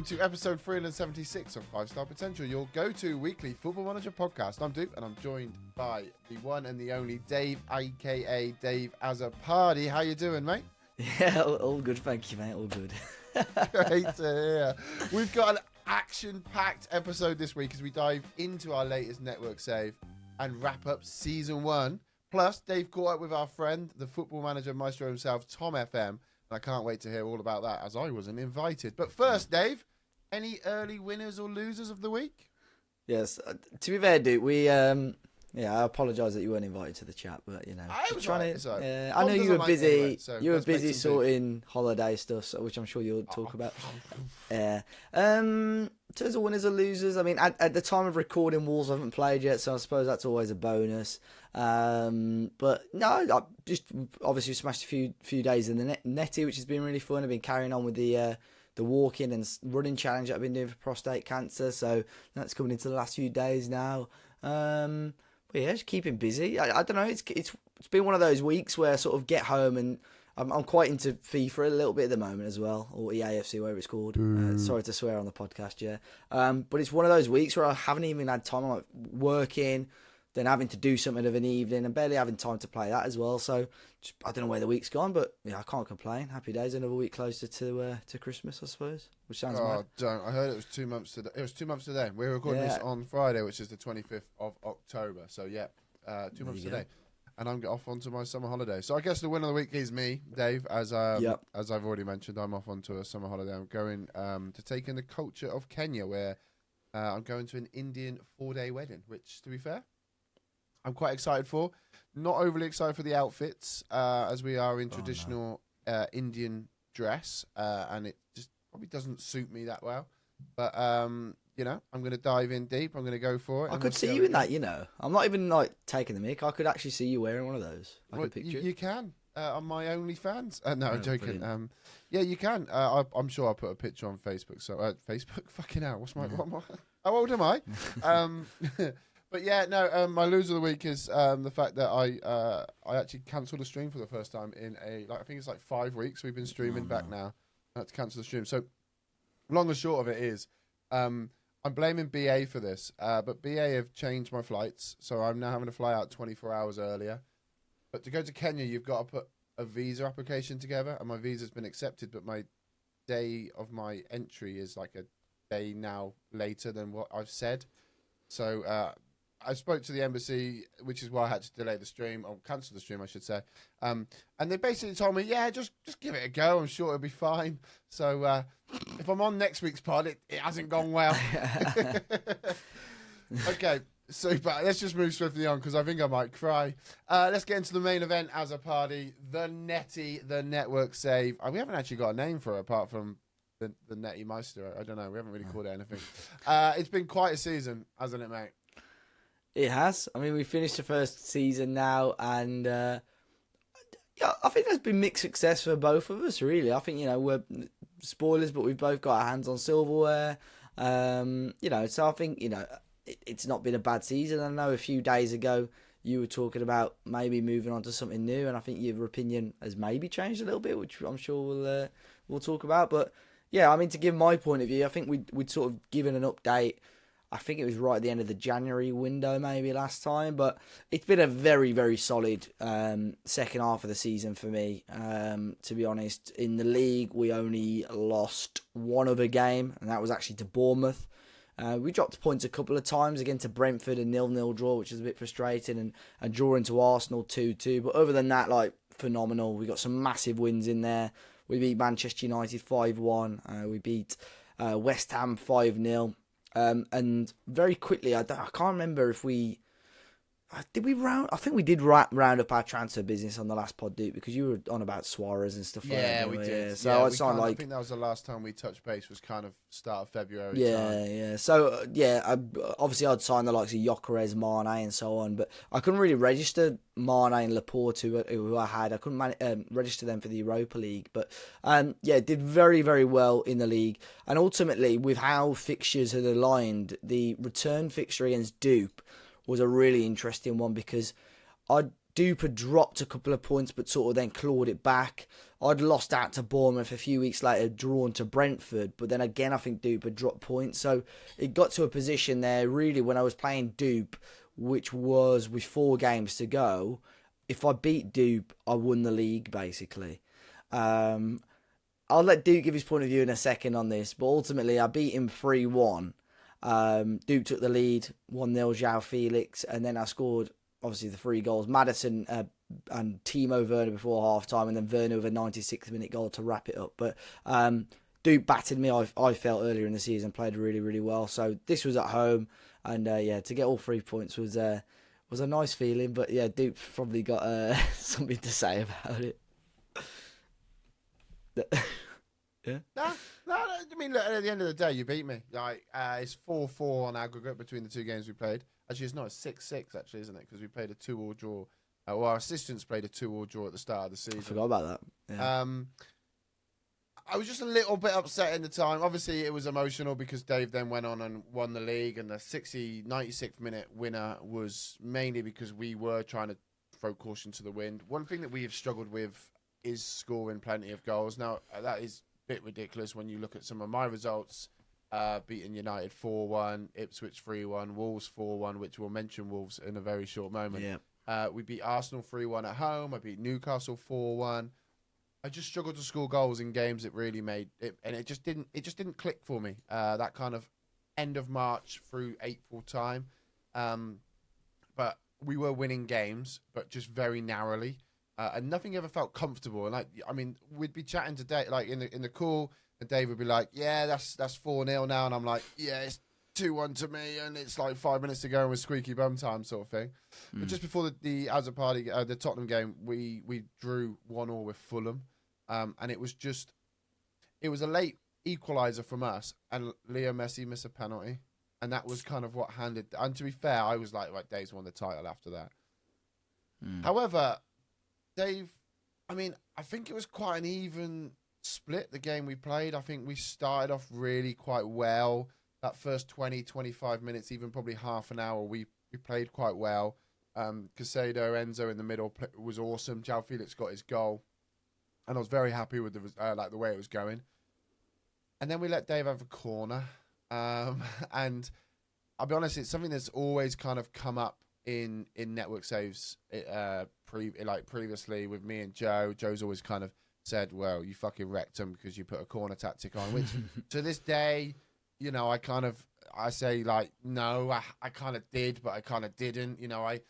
to episode 376 of 5 Star Potential, your go-to weekly Football Manager podcast. I'm Doop, and I'm joined by the one and the only Dave, a.k.a. Dave as a party. How you doing, mate? Yeah, all good, thank you, mate, all good. Great to hear. We've got an action-packed episode this week as we dive into our latest network save and wrap up Season 1. Plus, Dave caught up with our friend, the Football Manager Maestro himself, Tom FM. I can't wait to hear all about that as I wasn't invited. But first, Dave, any early winners or losers of the week? Yes, to be fair, dude, I apologise that you weren't invited to the chat, but I was trying right, to. I know you were busy. Anyway, so you were busy beef. sorting holiday stuff, which I'm sure you'll talk about. Yeah. In terms of winners or losers, I mean, at the time of recording, Wolves haven't played yet, so I suppose that's always a bonus. But no, I just obviously smashed a few days in the netty, which has been really fun. I've been carrying on with the walking and running challenge that I've been doing for prostate cancer, so that's coming into the last few days now. But yeah, just keeping busy. I don't know. It's been one of those weeks where I sort of get home and I'm quite into FIFA a little bit at the moment as well, or EAFC, whatever it's called. Sorry to swear on the podcast, yeah. But it's one of those weeks where I haven't even had time. I'm like working, then having to do something of an evening, and barely having time to play that as well. So I don't know where the week's gone, but yeah, I can't complain. Happy days. Another week closer to Christmas, I suppose. Which sounds mad. Don't. I heard it was 2 months today. It was 2 months today. We're recording this on Friday, which is the 25th of October. So yeah, 2 months today. And I'm off onto my summer holiday. So I guess the winner of the week is me, Dave. As I've already mentioned, I'm off onto a summer holiday. I'm going to take in the culture of Kenya, where I'm going to an Indian 4-day wedding, which, to be fair, I'm quite excited for. Not overly excited for the outfits, as we are in traditional Indian dress, and it just probably doesn't suit me that well. But I'm going to dive in deep. I'm going to go for it. I could see you in that. I'm not even like taking the mic. I could actually see you wearing one of those. I could picture it. You can on my OnlyFans. No, I'm joking. Yeah, you can. I'm sure I'll put a picture on Facebook. So Facebook, fucking hell. How old am I? But yeah, no. My loser of the week is the fact that I actually cancelled a stream for the first time in I think it's like 5 weeks. We've been streaming back now. I had to cancel the stream. So long and short of it is, I'm blaming BA for this. But BA have changed my flights, so I'm now having to fly out 24 hours earlier. But to go to Kenya, you've got to put a visa application together, and my visa's been accepted, but my day of my entry is like a day now later than what I've said. So I spoke to the embassy, which is why I had to delay the stream, or cancel the stream, I should say. And they basically told me, yeah, just give it a go. I'm sure it'll be fine. So if I'm on next week's pod, it hasn't gone well. Okay, super. Let's just move swiftly on because I think I might cry. Let's get into the main event as a party. The Netty, the network save. We haven't actually got a name for it apart from the Netty Meister. I don't know. We haven't really called it anything. It's been quite a season, hasn't it, mate? It has. I mean, we finished the first season now, and I think there's been mixed success for both of us, really. I think, we're spoilers, but we've both got our hands on silverware. So I think, it's not been a bad season. I know a few days ago you were talking about maybe moving on to something new, and I think your opinion has maybe changed a little bit, which I'm sure we'll talk about. But yeah, I mean, to give my point of view, I think we'd sort of given an update. I think it was right at the end of the January window maybe last time, but it's been a very, very solid second half of the season for me. To be honest, in the league, we only lost one other game, and that was actually to Bournemouth. We dropped points a couple of times, again to Brentford, a 0-0 draw, which is a bit frustrating, and drawing to Arsenal 2-2. But other than that, phenomenal. We got some massive wins in there. We beat Manchester United 5-1. We beat West Ham 5-0. And very quickly, I can't remember if we did we round. I think we did round up our transfer business on the last pod, Duke, because you were on about Suarez and stuff. Yeah, we did. Yeah. So I think that was the last time we touched base. Was kind of start of February. Yeah. So obviously I'd signed the likes of Gyökeres, Mane, and so on, but I couldn't really register Mane and Laporte, who I had. I couldn't register them for the Europa League, but did very, very well in the league. And ultimately, with how fixtures had aligned, the return fixture against Doop was a really interesting one because I'd Doop had dropped a couple of points, but sort of then clawed it back. I'd lost out to Bournemouth a few weeks later, drawn to Brentford, but then again, I think Doop had dropped points. So it got to a position there, really, when I was playing Doop, which was with 4 games to go. If I beat Doop, I won the league, basically. I'll let Doop give his point of view in a second on this, but ultimately I beat him 3-1. Duke took the lead, 1-0, João Felix, and then I scored, obviously, the 3 goals. Maddison and Timo Werner before half-time, and then Werner with a 96th-minute goal to wrap it up. But Duke battered me, I felt, earlier in the season, played really, really well. So this was at home, and to get all 3 points was a nice feeling. But yeah, Duke probably got something to say about it. Yeah. No. I mean, look, at the end of the day, you beat me. Like, it's 4-4 on aggregate between the 2 games we played. Actually, it's not. It's 6-6, actually, isn't it? Because we played a 2-2 draw. Well, our assistants played a 2-2 draw at the start of the season. I forgot about that. Yeah. I was just a little bit upset in the time. Obviously, it was emotional because Dave then went on and won the league, and the 96th minute winner was mainly because we were trying to throw caution to the wind. One thing that we have struggled with is scoring plenty of goals. Now, that is a bit ridiculous when you look at some of my results. Beating United 4-1, Ipswich 3-1, Wolves 4-1, which we'll mention Wolves in a very short moment. Yeah. We beat Arsenal 3-1 at home. I beat Newcastle 4-1. I just struggled to score goals in games that really made it, and it just didn't click for me. That kind of end of March through April time, but we were winning games, but just very narrowly, and nothing ever felt comfortable. And I mean, we'd be chatting today, like in the call, and Dave would be like, "Yeah, that's 4-0 now," and I'm like, "Yeah, it's 2-1 to me, and it's like 5 minutes to go and with squeaky bum time," sort of thing. But just before the Tottenham game, we drew 1-1 with Fulham, and it was a late equaliser from us, and Leo Messi missed a penalty, and that was kind of what handed. And to be fair, I was like, right, Dave's won the title after that. However, Dave, I mean, I think it was quite an even split, the game we played. I think we started off really quite well. That first 20, 25 minutes, even probably half an hour, we played quite well. Casado, Enzo in the middle was awesome. João Felix got his goal, and I was very happy with the way it was going. And then we let Dave have a corner, and I'll be honest, it's something that's always kind of come up in network saves previously with me and Joe. Joe's always kind of said, "Well, you fucking wrecked him because you put a corner tactic on," which to this day, you know, I say like, no, I kind of did, but I kind of didn't. You know, I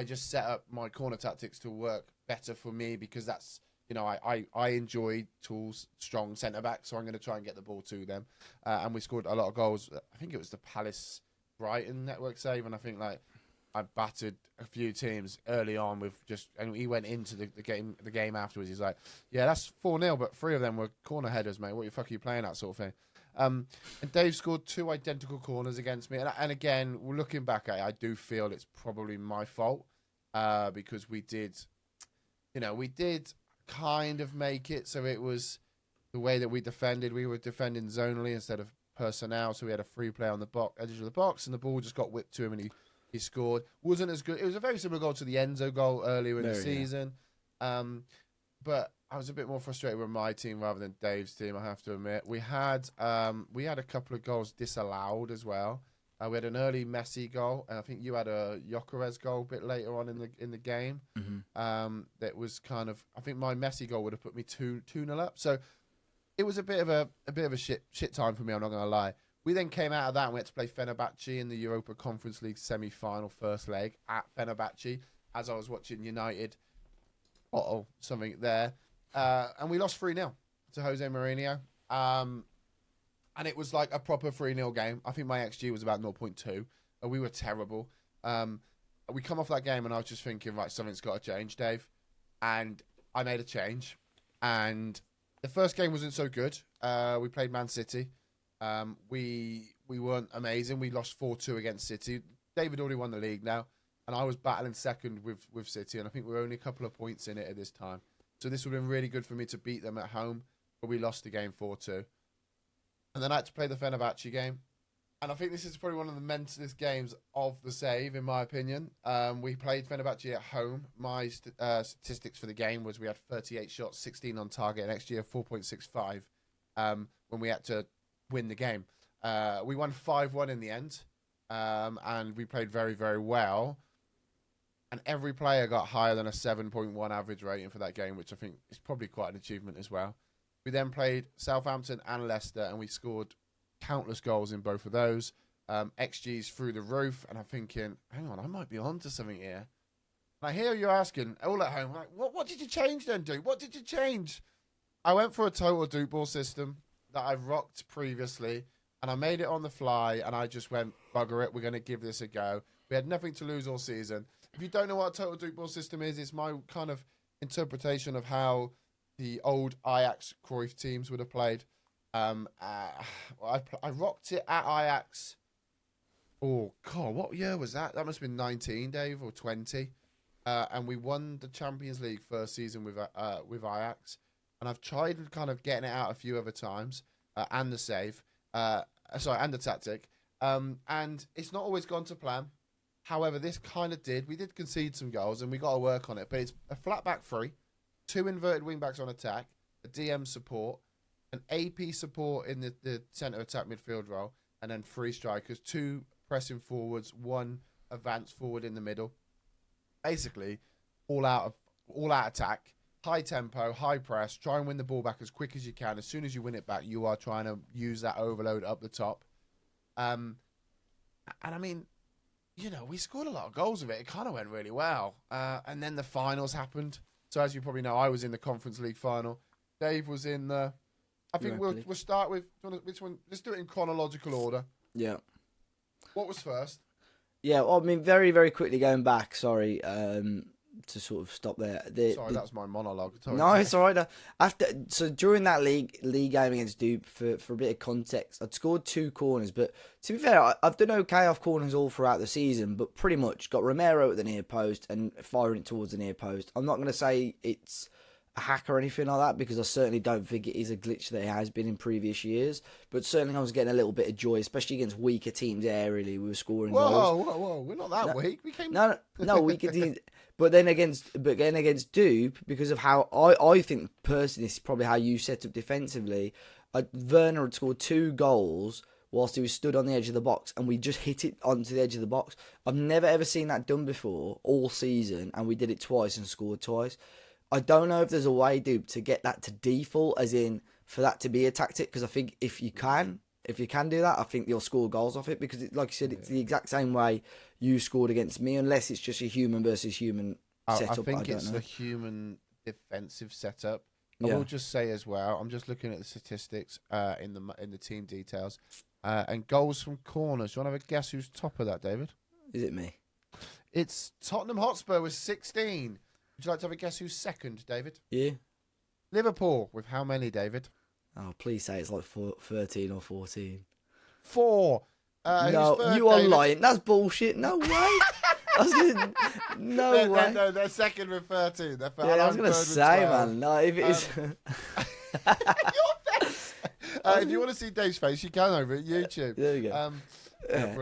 just set up my corner tactics to work better for me because that's, you know, I enjoy tools, strong centre back, so I'm going to try and get the ball to them. And we scored a lot of goals. I think it was the Palace Brighton network save, and I think like I battered a few teams early on with and he went into the game afterwards. He's like, "Yeah, that's 4-0, but 3 of them were corner headers, mate. What the fuck are you playing at?" sort of thing. And Dave scored 2 identical corners against me. And again, looking back at it, I do feel it's probably my fault because we did kind of make it. So it was the way that we defended. We were defending zonally instead of personnel. So we had a free play on the edge of the box, and the ball just got whipped to him, and he scored. Wasn't as good. It was a very similar goal to the Enzo goal earlier in the season. But I was a bit more frustrated with my team rather than Dave's team, I have to admit. We had a couple of goals disallowed as well. We had an early Messi goal, and I think you had a Gyökeres goal a bit later on in the game. That was kind of, I think my Messi goal would have put me 2-0 up. So it was a bit of a shit time for me, I'm not going to lie. We then came out of that and we had to play Fenerbahce in the Europa Conference League semi-final first leg at Fenerbahce as I was watching United. Something there. And we lost 3-0 to Jose Mourinho. And it was like a proper 3-0 game. I think my XG was about 0.2. And we were terrible. We come off that game and I was just thinking, right, something's got to change, Dave. And I made a change. And the first game wasn't so good. We played Man City. We weren't amazing. We lost 4-2 against City. David already won the league now. And I was battling second with City. And I think we were only a couple of points in it at this time. So this would have been really good for me to beat them at home. But we lost the game 4-2. And then I had to play the Fenerbahce game. And I think this is probably one of the mentalist games of the save, in my opinion. We played Fenerbahce at home. My statistics for the game was we had 38 shots, 16 on target, and XG of 4.65 when we had to win the game. We won 5-1 in the end, and we played very, very well. And every player got higher than a 7.1 average rating for that game, which I think is probably quite an achievement as well. We then played Southampton and Leicester, and we scored countless goals in both of those. XG's through the roof, and I'm thinking, hang on, I might be on to something here. And I hear you asking, all at home, like, what did you change then, dude? What did you change? I went for a total Doop ball system that I rocked previously, and I made it on the fly, and I just went, bugger it, we're going to give this a go. We had nothing to lose all season. If you don't know what a total Doop ball system is, it's my kind of interpretation of how the old Ajax Cruyff teams would have played. I rocked it at Ajax. Oh God, what year was that? That must have been 19, Dave, or 20. And we won the Champions League first season with Ajax. And I've tried kind of getting it out a few other times, and the save, and the tactic. And it's not always gone to plan. However, this kind of did. We did concede some goals, and we got to work on it. But it's a flat back three, 2 inverted wing backs on attack, a DM support, an AP support in the centre attack midfield role, and then 3 strikers, 2 pressing forwards, 1 advanced forward in the middle. Basically, all out attack, high tempo, high press. Try and win the ball back as quick as you can. As soon as you win it back, you are trying to use that overload up the top. And I mean, we scored a lot of goals with it. It kind of went really well. And then the finals happened. So as you probably know, I was in the Conference League final. Dave was in the... I think we'll start with which one. Let's do it in chronological order. Yeah. What was first? Yeah, well, I mean, very, very quickly going back. Sorry, to sort of stop there. That's my monologue. No, it's all right. So during that league game against Doop, for a bit of context, I'd scored 2 corners. But to be fair, I've done okay off corners all throughout the season. But pretty much got Romero at the near post and firing it towards the near post. I'm not going to say it's a hack or anything like that, because I certainly don't think it is a glitch that it has been in previous years, but certainly I was getting a little bit of joy, especially against weaker teams aerially. We were scoring goals. Whoa, we're not that weak. We came... No, weaker teams. But then against Doop, because of how I think personally, this is probably how you set up defensively. Werner had scored 2 goals whilst he was stood on the edge of the box, and we just hit it onto the edge of the box. I've never ever seen that done before all season, and we did it twice and scored twice. I don't know if there's a way, Dude, to get that to default, as in for that to be a tactic, because I think if you can do that, I think you'll score goals off it, because like you said, it's the exact same way you scored against me, unless it's just a human versus human setup. I think it's the human defensive setup. I will just say as well, I'm just looking at the statistics in the team details, and goals from corners. Do you want to have a guess who's top of that, David? Is it me? It's Tottenham Hotspur with 16. Would you like to have a guess who's second, David? Yeah. Liverpool with how many, David? Oh, please say it's like 13 or 14. 4. No, third, you are David? lying. That's bullshit. No way. No way. No, they're second with 13. I was going to say, man. No, if it is... If you want to see Dave's face, you can over at YouTube. There we go.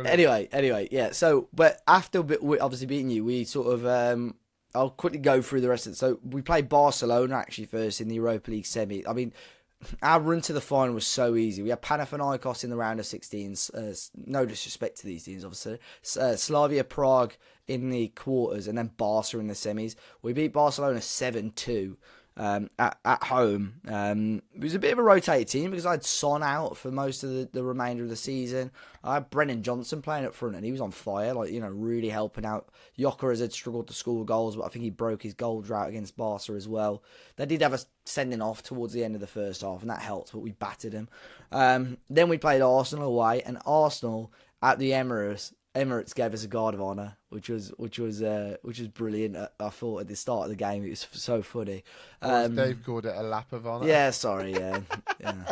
Anyway, yeah. So, but after obviously beating you, we sort of... I'll quickly go through the rest of it. So we played Barcelona actually first in the Europa League semi. I mean, our run to the final was so easy. We had Panathinaikos in the round of 16s. No disrespect to these teams, obviously. Slavia Prague in the quarters, and then Barca in the semis. We beat Barcelona 7-2 at home. It was a bit of a rotated team because I had Son out for most of the remainder of the season. I had Brennan Johnson playing up front, and he was on fire, really helping out. Jokeres had struggled to score goals, but I think he broke his goal drought against Barca as well. They did have a sending off towards the end of the first half, and that helped, but we battered him. Then we played Arsenal away, and Arsenal at the Emirates gave us a guard of honour, which was brilliant. I thought at the start of the game it was so funny. Dave called it a lap of honour. Yeah, sorry. Yeah.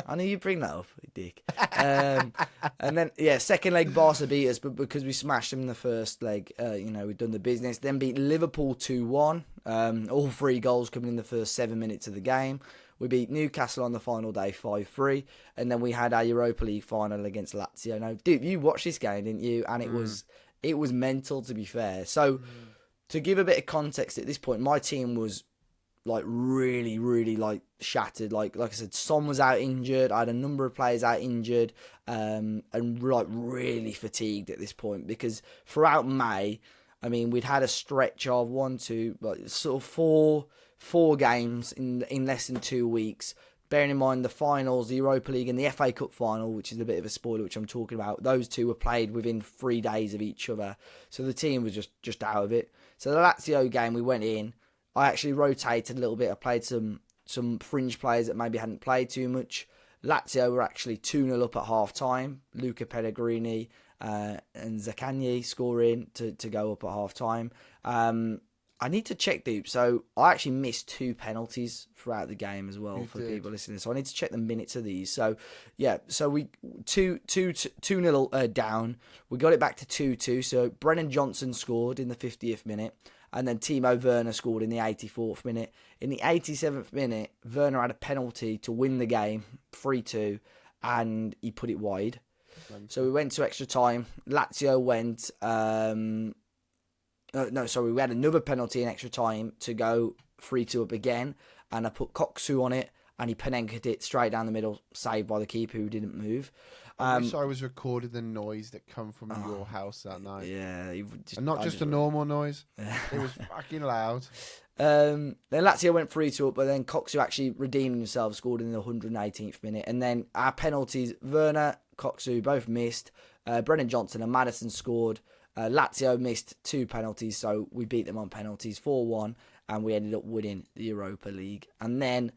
I knew you'd bring that up, you dick. And then second leg Barca beat us, but because we smashed them in the first leg, we'd done the business. Then beat Liverpool 2-1. All 3 goals coming in the first 7 minutes of the game. we beat Newcastle on the final day 5-3, and then we had our Europa League final against Lazio. Now, dude, you watched this game, didn't you? And it was mental, to be fair. So, to give a bit of context at this point, my team was like really, really like shattered. Like I said, Son was out injured. I had a number of players out injured, and like really fatigued at this point because throughout May, I mean, we'd had a stretch of sort of four games in less than 2 weeks. Bearing in mind the finals, the Europa League and the FA Cup final, which is a bit of a spoiler, which I'm talking about, those two were played within 3 days of each other. So the team was just out of it. So the Lazio game, we went in. I actually rotated a little bit. I played some fringe players that maybe hadn't played too much. Lazio were actually 2-0 up at half-time. Luca Pellegrini and Zaccagni scoring to go up at half-time. I need to check, Doop. So I actually missed 2 penalties throughout the game as well people listening. So I need to check the minutes of these. So yeah, so we 2-0 down. We got it back to 2-2. So Brennan Johnson scored in the 50th minute. And then Timo Werner scored in the 84th minute. In the 87th minute, Werner had a penalty to win the game, 3-2, and he put it wide. So we went to extra time. Lazio went... we had another penalty in extra time to go 3-2 up again. And I put Koksu on it, and he Panenkaed it straight down the middle, saved by the keeper who didn't move. I wish I was recording the noise that come from your house that night. Yeah. And not just a normal noise. It was fucking loud. Then Lazio went 3-2 up, but then Koksu actually redeemed himself, scored in the 118th minute. And then our penalties, Werner, Koksu both missed. Brennan Johnson and Maddison scored. Lazio missed 2 penalties, so we beat them on penalties 4-1, and we ended up winning the Europa League. And then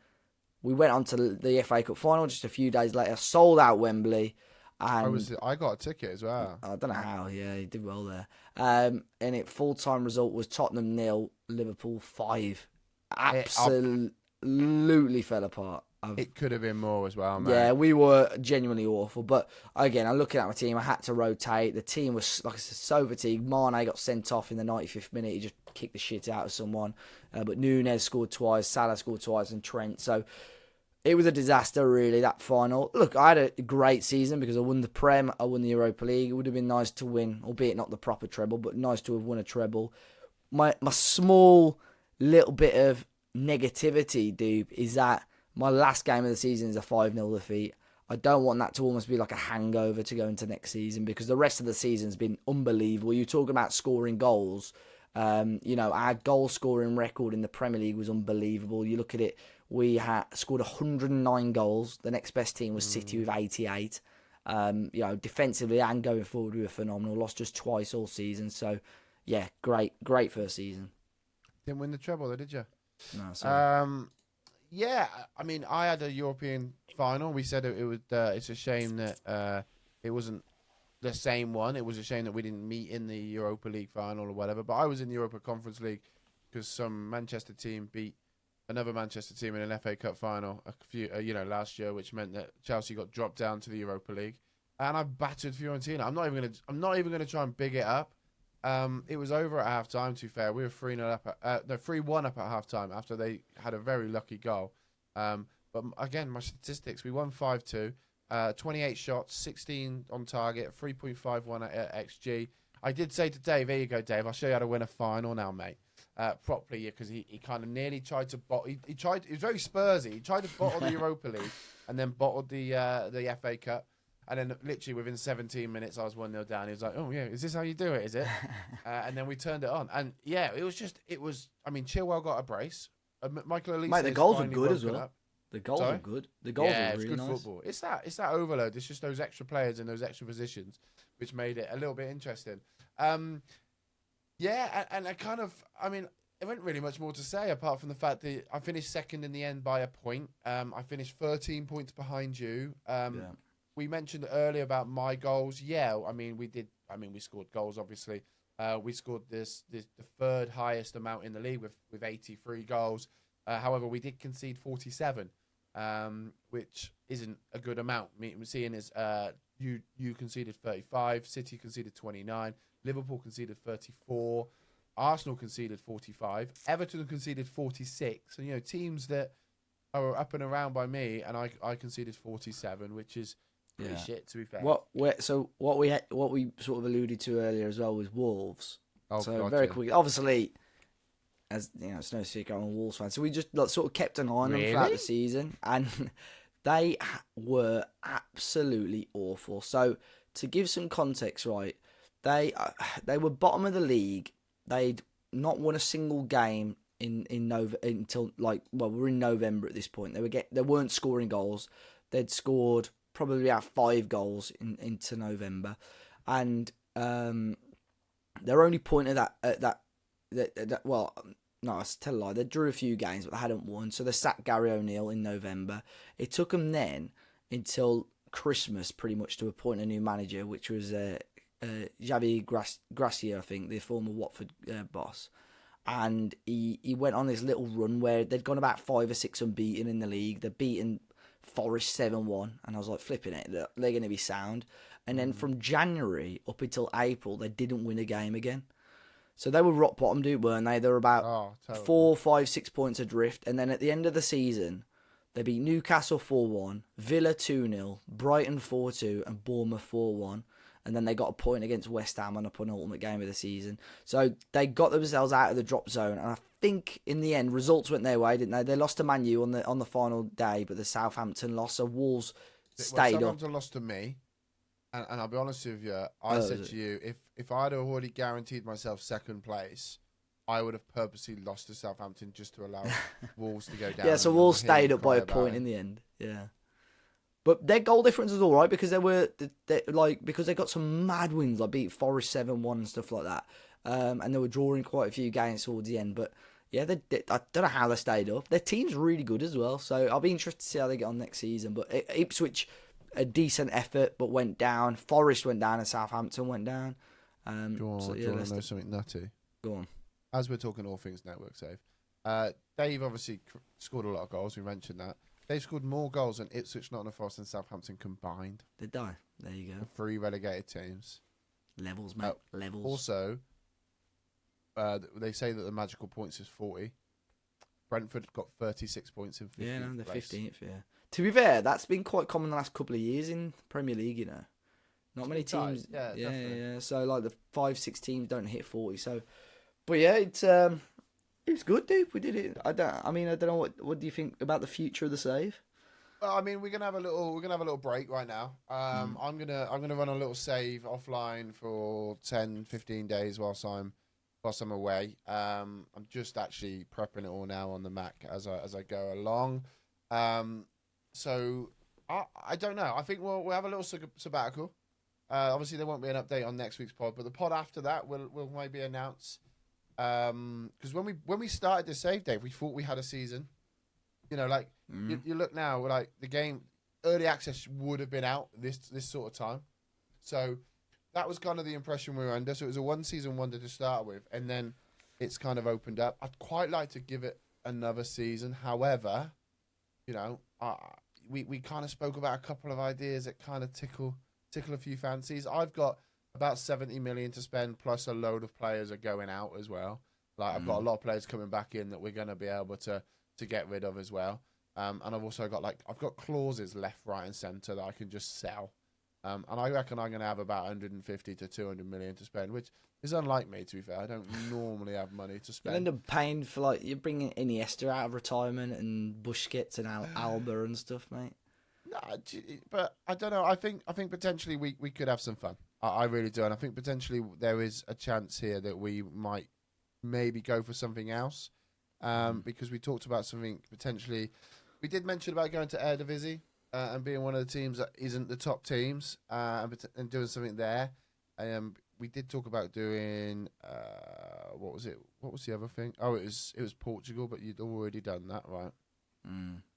we went on to the FA Cup final just a few days later, sold out Wembley. And I got a ticket as well. I don't know how. Yeah, he did well there. And full-time result was Tottenham 0, Liverpool 5. Absolutely fell apart. It could have been more as well, mate. Yeah, we were genuinely awful. But again, I'm looking at my team. I had to rotate. The team was, like I said, so fatigued. Mane got sent off in the 95th minute. He just kicked the shit out of someone. But Nunez scored twice, Salah scored twice, and Trent. So it was a disaster, really, that final. Look, I had a great season because I won the Prem, I won the Europa League. It would have been nice to win, albeit not the proper treble, but nice to have won a treble. My small little bit of negativity, Doop, is that my last game of the season is a 5-0 defeat. I don't want that to almost be like a hangover to go into next season because the rest of the season's been unbelievable. You're talking about scoring goals. Our goal scoring record in the Premier League was unbelievable. You look at it, we had scored 109 goals. The next best team was City with 88. Defensively and going forward, we were phenomenal. Lost just twice all season. So, yeah, great first season. Didn't win the treble, though, did you? No, sorry. Yeah, I mean, I had a European final. We said it was. It's a shame that it wasn't the same one. It was a shame that we didn't meet in the Europa League final or whatever. But I was in the Europa Conference League because some Manchester team beat another Manchester team in an FA Cup final last year, which meant that Chelsea got dropped down to the Europa League, and I battered Fiorentina. I'm not even gonna try and big it up. It was over at half time, to be fair. We were 3-1 up at half time after they had a very lucky goal. But again, my statistics, we won 5-2, 28 shots, 16 on target, 3.51 at XG. I did say to Dave, here you go, Dave, I'll show you how to win a final now, mate. Properly, because he kind of nearly tried to bottle. He was very Spursy. He tried to bottle the Europa League and then bottled the FA Cup. And then literally within 17 minutes, I was 1-0 down. He was like, oh, yeah, is this how you do it, is it? And then we turned it on. And, yeah, it was, I mean, Chilwell got a brace. Michael Elise. Mate, the goals were good as well. Up. The goals were good. The goals were really nice. Football. It's that overload. It's just those extra players in those extra positions, which made it a little bit interesting. And I kind of, I mean, there wasn't really much more to say apart from the fact that I finished second in the end by a point. I finished 13 points behind you. We mentioned earlier about my goals. Yeah, I mean, we did. I mean, we scored goals, obviously. We scored the third highest amount in the league with 83 goals. However, we did concede 47, which isn't a good amount. I mean, we're seeing is you conceded 35, City conceded 29, Liverpool conceded 34, Arsenal conceded 45, Everton conceded 46. So, teams that are up and around by me, and I conceded 47, which is pretty shit, to be fair. What we sort of alluded to earlier as well was Wolves. Oh, so God, very yeah. quick, obviously, as you know, it's no secret I'm a Wolves fan. So we just sort of kept an eye on them throughout the season, and they were absolutely awful. So to give some context, right, they were bottom of the league. They'd not won a single game until we're in November at this point. They weren't scoring goals. They'd scored probably about 5 goals into November, and their only point at that. Well, no, I tell a lie. They drew a few games, but they hadn't won. So they sacked Gary O'Neill in November. It took them then until Christmas, pretty much, to appoint a new manager, which was Xavi Gracia, I think, the former Watford boss. And he went on this little run where they'd gone about 5 or 6 unbeaten in the league. They'd beaten Forest 7-1, and I was like, flipping it, they're going to be sound. And then from January up until April, they didn't win a game again. So they were rock bottom, dude, weren't they? They were about 4, 5, 6 points adrift. And then at the end of the season, they beat Newcastle 4-1, Villa 2-0, Brighton 4-2, and Bournemouth 4-1. And then they got a point against West Ham on a penultimate game of the season. So they got themselves out of the drop zone. And I think in the end, results went their way, didn't they? They lost to Man U on the final day, but the Southampton lost. So Wolves stayed up. Southampton lost to me. And I'll be honest with you, I said to you, if I'd already guaranteed myself second place, I would have purposely lost to Southampton just to allow Wolves to go down. Yeah, so Wolves stayed up by a point in the end. Yeah. But their goal difference was all right because because they got some mad wins, like beat Forest 7-1 and stuff like that. And they were drawing quite a few games towards the end. But yeah, I don't know how they stayed up. Their team's really good as well. So I'll be interested to see how they get on next season. But Ipswich, a decent effort, but went down. Forest went down and Southampton went down. Do you want to know something nutty? Go on. As we're talking all things network save, Dave obviously scored a lot of goals. We mentioned that. They've scored more goals than Ipswich, Nottingham Forest and Southampton combined. They die. There you go. The 3 relegated teams. Levels, mate. Levels. Also, they say that the magical points is 40. Brentford got 36 points in 15th Yeah, no, they're place. 15th, yeah. To be fair, that's been quite common the last couple of years in Premier League, you know. Not many teams. Yeah. So, like, the 5-6 teams don't hit 40. So, but yeah, it's good, dude. We did it. I don't know what do you think about the future of the save? Well, I mean, we're gonna have a little break right now. I'm gonna run a little save offline for 10, 15 days whilst I'm away. I'm just actually prepping it all now on the Mac as I go along. So I don't know. I think we'll have a little sabbatical. Obviously, there won't be an update on next week's pod, but the pod after that will maybe announce. Because when we started this save, Dave, we thought we had a season. You know, like you look now, like the game early access would have been out this sort of time. So that was kind of the impression we were under. So it was a 1-season wonder to start with, and then it's kind of opened up. I'd quite like to give it another season. However, you know, we kind of spoke about a couple of ideas that kind of tickle a few fancies. I've got about 70 million to spend, plus a load of players are going out as well. Like I've got a lot of players coming back in that we're going to be able to get rid of as well. And I've also got I've got clauses left, right, and centre that I can just sell. And I reckon I'm going to have about 150 to 200 million to spend, which is unlike me, to be fair. I don't normally have money to spend. You end up paying for you're bringing Iniesta out of retirement and Busquets and Alba and stuff, mate. No, but I don't know. I think potentially we could have some fun. I really do, and I think potentially there is a chance here that we might maybe go for something else. Because we talked about something potentially. We did mention about going to Eredivisie and being one of the teams that isn't the top teams and doing something there. We did talk about doing what was it? What was the other thing? Oh, it was Portugal, but you'd already done that, right?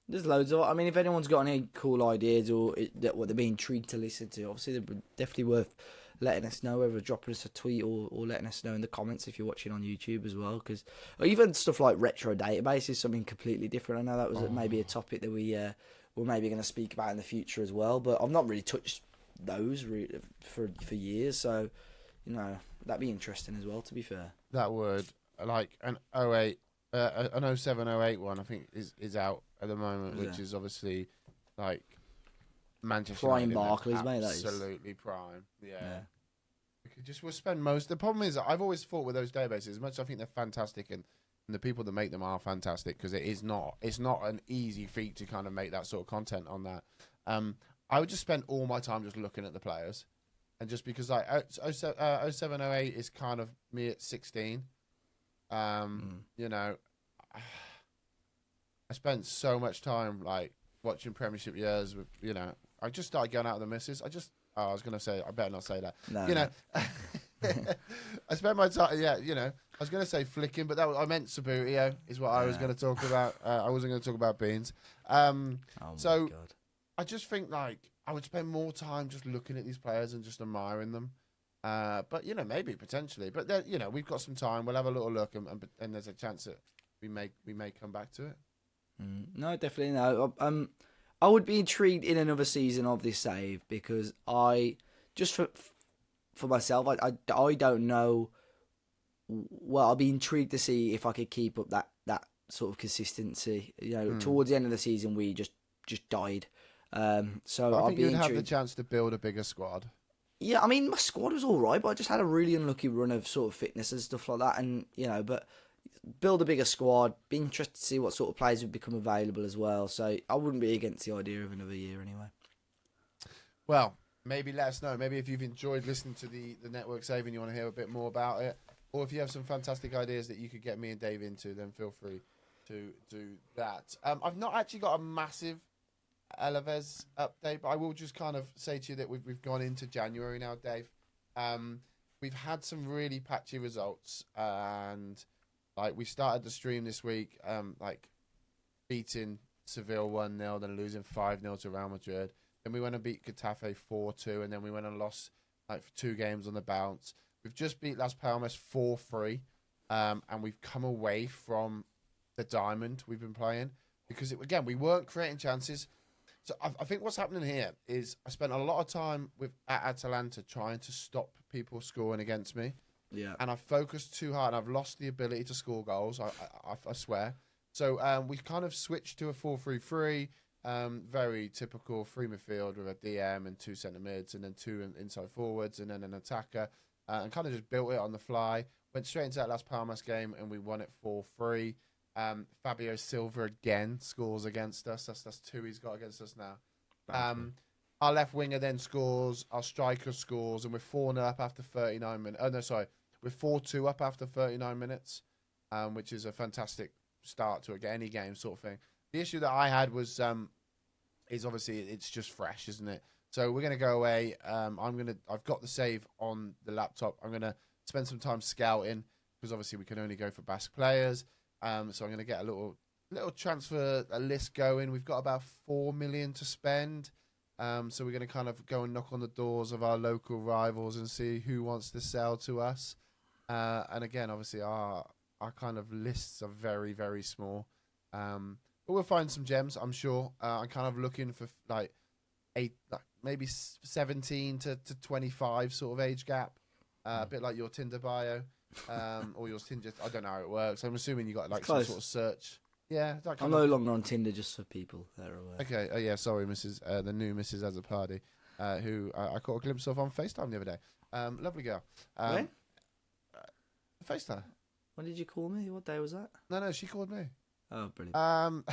There's loads of. I mean, if anyone's got any cool ideas or what they're being intrigued to listen to, obviously they're definitely worth letting us know, whether dropping us a tweet or letting us know in the comments if you're watching on YouTube as well. Because even stuff like retro database is something completely different. I know that was maybe a topic that we're maybe going to speak about in the future as well. But I've not really touched those for years, so you know that'd be interesting as well. To be fair, that would like an 08 an 07-08 one, I think, is out at the moment, which is obviously like Manchester Prime United, Barclays, mate. That is absolutely prime. Yeah. We'll spend most. The problem is, I've always thought with those databases, as much as I think they're fantastic, and the people that make them are fantastic, because it's not an easy feat to kind of make that sort of content on that. I would just spend all my time just looking at the players, and just because like 07-08 is kind of me at 16. You know, I spent so much time like watching Premiership years with, you know, I just started going out with the missus. I was going to say, I better not say that. No, you know, I spent my time, you know, I was going to say flicking, but I meant Sabutio is what I was going to talk about. I wasn't going to talk about beans. So God. I just think like I would spend more time just looking at these players and just admiring them. But, you know, maybe potentially, but you know, we've got some time. We'll have a little look and there's a chance that we may come back to it. No, definitely no. I would be intrigued in another season of this save, because I just for myself, I don't know. Well, I'll be intrigued to see if I could keep up that sort of consistency. You know, towards the end of the season, we just died. So I think you'd have the chance to build a bigger squad. Yeah, I mean, my squad was all right, but I just had a really unlucky run of sort of fitness and stuff like that. And, you know, but build a bigger squad, be interested to see what sort of players would become available as well. So I wouldn't be against the idea of another year anyway. Well, maybe let us know. Maybe if you've enjoyed listening to the network save and you want to hear a bit more about it, or if you have some fantastic ideas that you could get me and Dave into, then feel free to do that. I've not actually got a massive Alaves update, but I will just kind of say to you that we've gone into January now, Dave. We've had some really patchy results, and like we started the stream this week, like beating Seville 1-0, then losing 5-0 to Real Madrid. Then we went and beat Getafe 4-2, and then we went and lost like 2 games on the bounce. We've just beat Las Palmas 4-3, and we've come away from the diamond we've been playing because we weren't creating chances. So I think what's happening here is I spent a lot of time at Atalanta trying to stop people scoring against me. Yeah. And I've focused too hard and I've lost the ability to score goals, I swear. So we've kind of switched to a 4-3-3, very typical 3 midfield with a DM and 2 centre mids and then 2 inside forwards and then an attacker, and kind of just built it on the fly. Went straight into that Las Palmas game and we won it 4-3. Fabio Silva again scores against us. That's 2 he's got against us now. Our left winger then scores. Our striker scores, and we're 4-0 up after 39 minutes. Oh no, sorry, we're 4-2 up after 39 minutes, which is a fantastic start to any game sort of thing. The issue that I had was is obviously it's just fresh, isn't it? So we're gonna go away. I've got the save on the laptop. I'm gonna spend some time scouting because obviously we can only go for Basque players. So I'm going to get a little transfer list going. We've got about 4 million to spend. So we're going to kind of go and knock on the doors of our local rivals and see who wants to sell to us. And again, obviously our kind of lists are very, very small. But we'll find some gems, I'm sure. I'm kind of looking for maybe 17 to 25 sort of age gap. A bit like your Tinder bio. Or your Tinder, I don't know how it works. I'm assuming you got like some sort of search. Yeah, I'm no longer on Tinder, just for people that are aware. Okay. Oh yeah, sorry, Mrs. The new Mrs. Azzopardi, who I caught a glimpse of on FaceTime the other day. Lovely girl. When? FaceTime. When did you call me? What day was that? No, she called me. Oh, brilliant.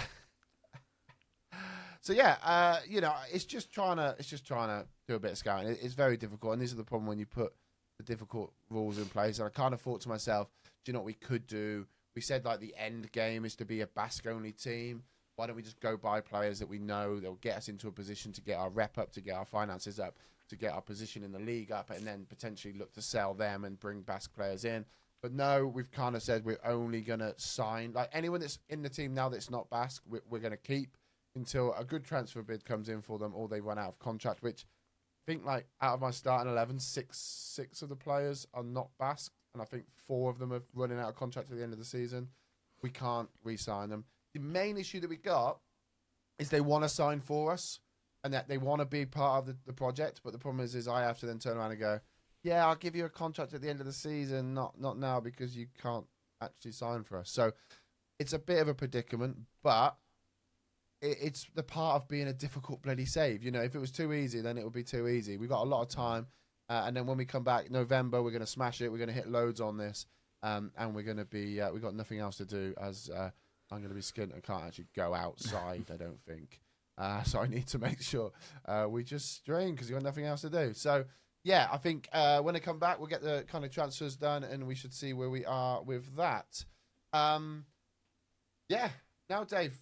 So yeah, you know, it's just trying to do a bit of scouting. It's very difficult, and this is the problem when you put the difficult rules in place. And I kind of thought to myself, do you know what we could do? We said like the end game is to be a Basque only team. Why don't we just go buy players that we know that will get us into a position to get our rep up, to get our finances up, to get our position in the league up, and then potentially look to sell them and bring Basque players in. But no, we've kind of said we're only going to sign like anyone that's in the team now that's not Basque, we're going to keep until a good transfer bid comes in for them or they run out of contract, which I think like out of my starting 11, six of the players are not Basque, and I think 4 of them are running out of contract at the end of the season. We can't re-sign them. The main issue that we got is they want to sign for us and that they want to be part of the project, but the problem is I have to then turn around and go, yeah, I'll give you a contract at the end of the season, not now because you can't actually sign for us. So it's a bit of a predicament, but it's the part of being a difficult bloody save. You know, if it was too easy, then it would be too easy. We've got a lot of time, and then when we come back November, we're going to smash it. We're going to hit loads on this, and we're going to be. We've got nothing else to do. As I'm going to be skint and can't actually go outside. I don't think. So I need to make sure we just strain because we've got nothing else to do. So yeah, I think when I come back, we'll get the kind of transfers done, and we should see where we are with that. Yeah. Now, Dave,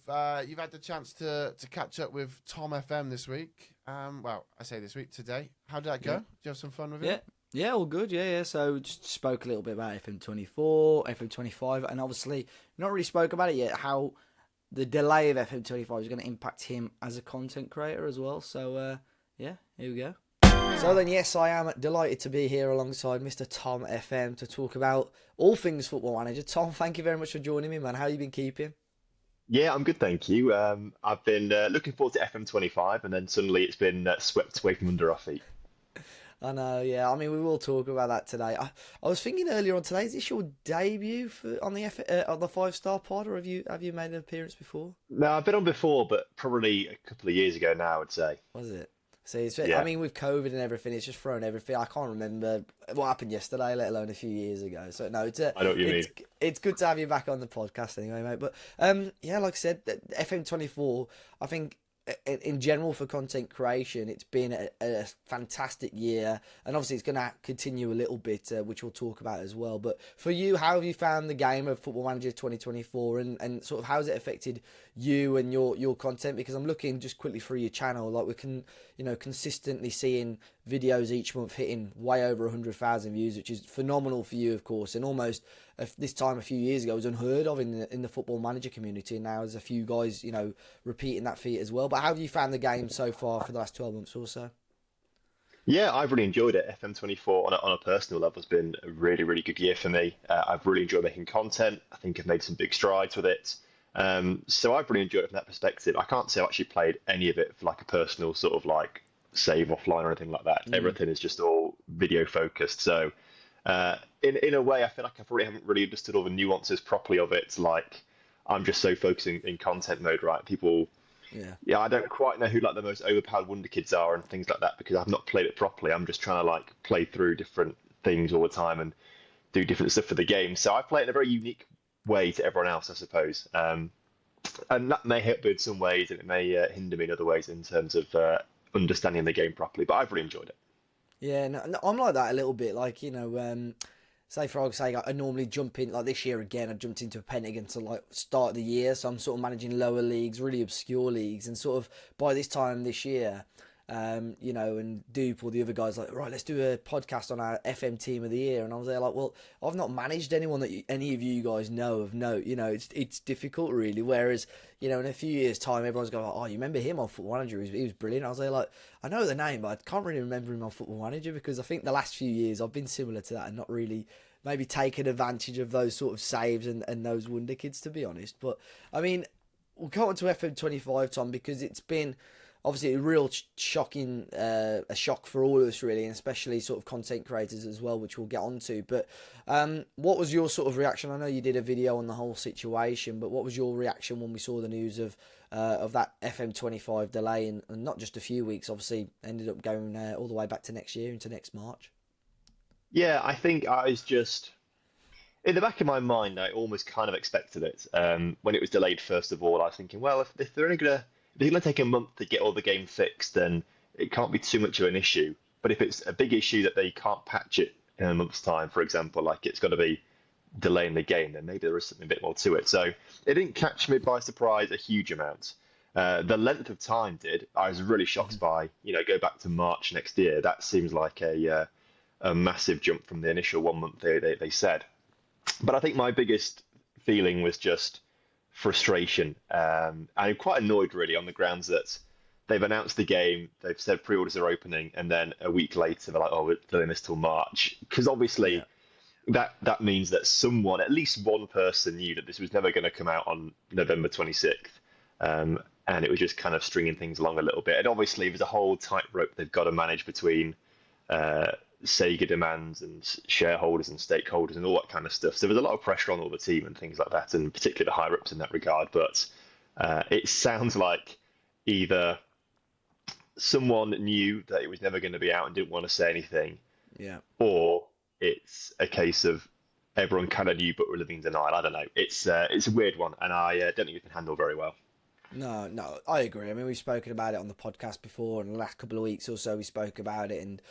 you've had the chance to catch up with Tom FM this week. Well, I say this week, today. How did that go? Yeah. Did you have some fun with it? Yeah, all good. Yeah. So just spoke a little bit about FM24, FM25, and obviously not really spoke about it yet, how the delay of FM25 is going to impact him as a content creator as well. So, yeah, here we go. So then, yes, I am delighted to be here alongside Mr. Tom FM to talk about all things Football Manager. Tom, thank you very much for joining me, man. How you been keeping? Yeah, I'm good, thank you. I've been looking forward to FM25, and then suddenly it's been swept away from under our feet. I know, yeah. I mean, we will talk about that today. I was thinking earlier on today, is this your debut on the 5-star pod, or have you made an appearance before? No, I've been on before, but probably a couple of years ago now, I'd say. Was it? See, Yeah. I mean, with COVID and everything, it's just thrown everything. I can't remember what happened yesterday, let alone a few years ago. So no, I know what you mean. It's good to have you back on the podcast anyway, mate. But yeah, like I said, FM24, I think in general for content creation, it's been a fantastic year, and obviously it's going to continue a little bit, which we'll talk about as well. But for you, how have you found the game of Football Manager 2024, and sort of how has it affected you and your content? Because I'm looking just quickly through your channel, like we can, consistently seeing videos each month hitting way over 100,000 views, which is phenomenal for you, of course, and almost this time a few years ago was unheard of in the Football Manager community, and now there's a few guys, repeating that feat as well. But how have you found the game so far for the last 12 months or so? Yeah, I've really enjoyed it. FM24 on a personal level has been a really, really good year for me. I've really enjoyed making content. I think I've made some big strides with it. So I've really enjoyed it from that perspective. I can't say I've actually played any of it for like a personal sort of like save offline or anything like that. Everything is just all video focused. So in a way, I feel like I probably haven't really understood all the nuances properly of it. Like I'm just so focused in content mode, right? People, I don't quite know who like the most overpowered wonder kids are and things like that because I've not played it properly. I'm just trying to like play through different things all the time and do different stuff for the game. So I play it in a very unique way to everyone else, I suppose. And that may help me in some ways, and it may hinder me in other ways in terms of understanding the game properly. But I've really enjoyed it. Yeah, no, I'm like that a little bit. Like, say for argument's sake, I normally jump in, like this year again, I jumped into a Pentagon to like start the year. So I'm sort of managing lower leagues, really obscure leagues. And sort of by this time this year, and Doop or the other guys like, right, let's do a podcast on our FM team of the year. And I was there like, well, I've not managed anyone that any of you guys know of note. It's difficult really. Whereas, in a few years' time, everyone's going, oh, you remember him on Football Manager? He was brilliant. I was there like, I know the name, but I can't really remember him on Football Manager because I think the last few years I've been similar to that and not really maybe taken advantage of those sort of saves and those wonder kids, to be honest. But I mean, we'll go on to FM25, Tom, because it's been obviously a real shocking, a shock for all of us really, and especially sort of content creators as well, which we'll get onto. But what was your sort of reaction? I know you did a video on the whole situation, but what was your reaction when we saw the news of that FM25 delay and not just a few weeks, obviously ended up going all the way back to next year, into next March? Yeah, I think I was just in the back of my mind, I almost kind of expected it. When it was delayed, first of all, I was thinking, well, if they're going to take a month to get all the game fixed, then it can't be too much of an issue. But if it's a big issue that they can't patch it in a month's time, for example, like it's got to be delaying the game, then maybe there is something a bit more to it. So it didn't catch me by surprise a huge amount. The length of time did. I was really shocked by, go back to March next year. That seems like a massive jump from the initial 1 month they said. But I think my biggest feeling was just frustration. I'm quite annoyed really on the grounds that they've announced the game, they've said pre-orders are opening, and then a week later they're like, oh, we're doing this till March. Because obviously that means that someone, at least one person, knew that this was never going to come out on November 26th. And it was just kind of stringing things along a little bit. And obviously there's a whole tightrope they've got to manage between Sega demands and shareholders and stakeholders and all that kind of stuff. So there's a lot of pressure on all the team and things like that, and particularly the higher ups in that regard. But it sounds like either someone knew that it was never going to be out and didn't want to say anything, Yeah. or it's a case of everyone kind of knew but were living in denial. I don't know. It's a weird one, and I don't think you can handle very well. No, I agree. I mean, we've spoken about it on the podcast before, and the last couple of weeks or so we spoke about it, and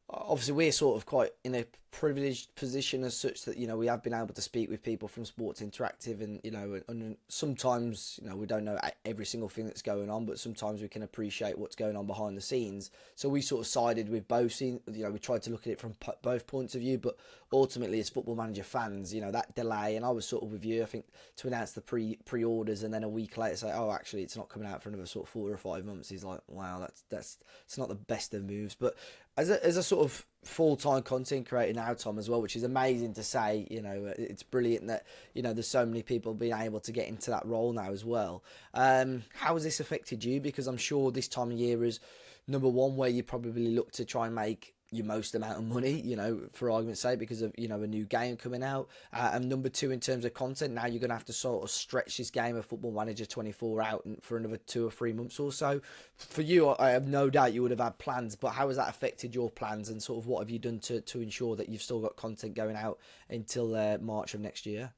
obviously we're sort of quite in a privileged position as such that, you know, we have been able to speak with people from Sports Interactive, and, you know, and sometimes, you know, we don't know every single thing that's going on, but sometimes we can appreciate what's going on behind the scenes. So we sort of sided with both scenes, you know, we tried to look at it from both points of view, but ultimately as Football Manager fans, you know, that delay, and I was sort of with you, I think, to announce the pre-orders and then a week later say, oh, actually it's not coming out for another sort of 4 or 5 months, is like, wow, that's it's not the best of moves. But as a sort of full-time content creator now, Tom, as well, which is amazing to say, you know, it's brilliant that, you know, there's so many people being able to get into that role now as well. How has this affected you? Because I'm sure this time of year is, number one, where you probably look to try and make your most amount of money, you know, for argument's sake, because of, you know, a new game coming out. And number two, in terms of content, now you're going to have to sort of stretch this game of Football Manager 24 out for another 2 or 3 months or so. For you, I have no doubt you would have had plans, but how has that affected your plans, and sort of what have you done to ensure that you've still got content going out until March of next year?